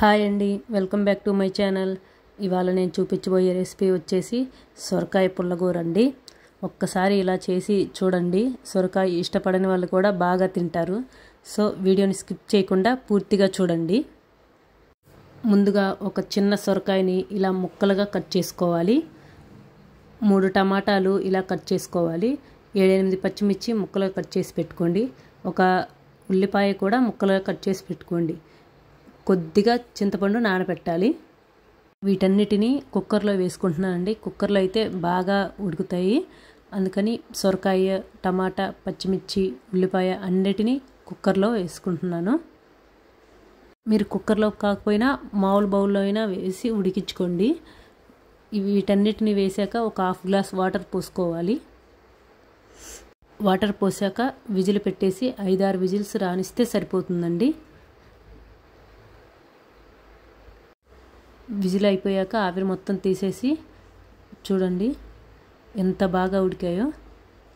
Hi అండి, welcome back to my channel. ఇవాళ నేను చూపించబోయే రెసిపీ వచ్చేసి సొరకాయ పుల్లగూర అండి. ఒక్కసారి ఇలా చేసి చూడండి. సొరకాయ ఇష్టపడని వాళ్ళు కూడా బాగా తింటారు. సో వీడియోని స్కిప్ చేయకుండా పూర్తిగా చూడండి. ముందుగా ఒక చిన్న సొరకాయని ఇలా ముక్కలుగా కట్ చేసుకోవాలి. 3 టమాటాలు ఇలా కట్ చేసుకోవాలి. 7-8 పచ్చిమిర్చి ముక్కలుగా కట్ చేసి పెట్టుకోండి. ఒక ఉల్లిపాయ కూడా ముక్కలుగా కట్ చేసి పెట్టుకోండి. కొద్దిగా చింతపండు నానబెట్టాలి. వీటన్నిటిని కుక్కర్లో వేసుకుంటున్నానండి. కుక్కర్లో అయితే బాగా ఉడుకుతాయి. అందుకని సొరకాయ, టమాటా, పచ్చిమిర్చి, ఉల్లిపాయ అన్నిటినీ కుక్కర్లో వేసుకుంటున్నాను. మీరు కుక్కర్లో కాకపోయినా మామూలు బౌల్లో అయినా వేసి ఉడికించుకోండి. వీటన్నిటిని వేసాక ఒక 1/2 గ్లాస్ వాటర్ పోసుకోవాలి. వాటర్ పోసాక విజిల్ పెట్టేసి 5-6 విజిల్స్ రానిస్తే సరిపోతుందండి. విజిల్ అయిపోయాక ఆవిరి మొత్తం తీసేసి చూడండి ఎంత బాగా ఉడికాయో.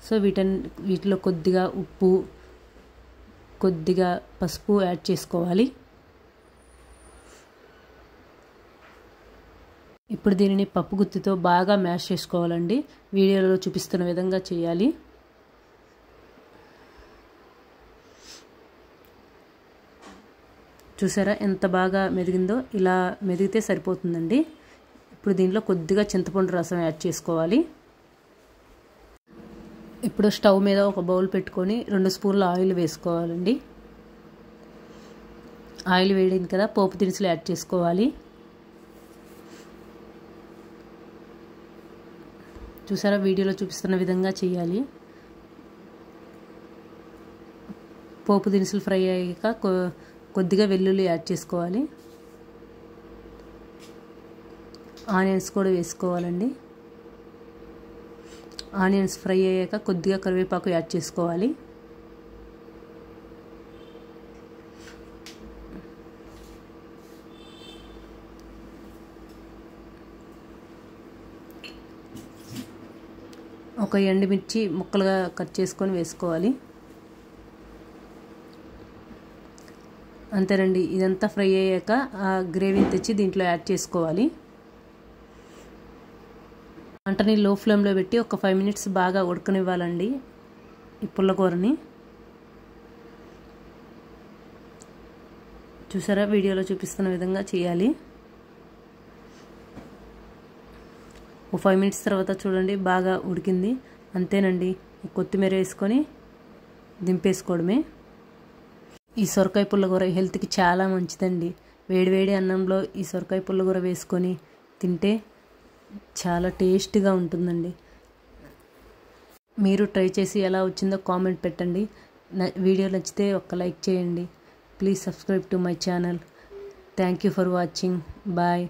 సో వీటిలో కొద్దిగా ఉప్పు, కొద్దిగా పసుపు యాడ్ చేసుకోవాలి. ఇప్పుడు దీనిని పప్పు గుత్తితో బాగా మ్యాష్ చేసుకోవాలండి. వీడియోలో చూపిస్తున్న విధంగా చేయాలి. చూసారా ఎంత బాగా మెదిగిందో? ఇలా మెదిగితే సరిపోతుందండి. ఇప్పుడు దీంట్లో కొద్దిగా చింతపండు రసం యాడ్ చేసుకోవాలి. ఇప్పుడు స్టవ్ మీద ఒక బౌల్ పెట్టుకొని 2 స్పూన్ల ఆయిల్ వేసుకోవాలండి. ఆయిల్ వేడింది కదా, పోపు దినుసులు యాడ్ చేసుకోవాలి. చూసారా వీడియోలో చూపిస్తున్న విధంగా చేయాలి. పోపు దినుసులు ఫ్రై అయ్యాక కొద్దిగా వెల్లుల్లి యాడ్ చేసుకోవాలి. ఆనియన్స్ కూడా వేసుకోవాలండి. ఆనియన్స్ ఫ్రై అయ్యాక కొద్దిగా కరివేపాకు యాడ్ చేసుకోవాలి. ఒక ఎండుమిర్చి ముక్కలుగా కట్ చేసుకొని వేసుకోవాలి. అంతేనండి. ఇదంతా ఫ్రై అయ్యాక ఆ గ్రేవీని తెచ్చి దీంట్లో యాడ్ చేసుకోవాలి. మంటని లో ఫ్లేమ్లో పెట్టి ఒక 5 మినిట్స్ బాగా ఉడకనివ్వాలండి ఈ పుల్లకూరని. చూసారా వీడియోలో చూపిస్తున్న విధంగా చేయాలి. ఒక 5 మినిట్స్ తర్వాత చూడండి బాగా ఉడికింది. అంతేనండి. కొత్తిమీర వేసుకొని దింపేసుకోవడమే. ఈ సొరకాయ పుల్లగూర హెల్త్కి చాలా మంచిదండి. వేడివేడి అన్నంలో ఈ సొరకాయ పుల్లగూర వేసుకొని తింటే చాలా టేస్ట్గా ఉంటుందండి. మీరు ట్రై చేసి ఎలా వచ్చిందో కామెంట్ పెట్టండి. వీడియో నచ్చితే ఒక లైక్ చేయండి. Please subscribe to my channel. Thank you for watching. Bye.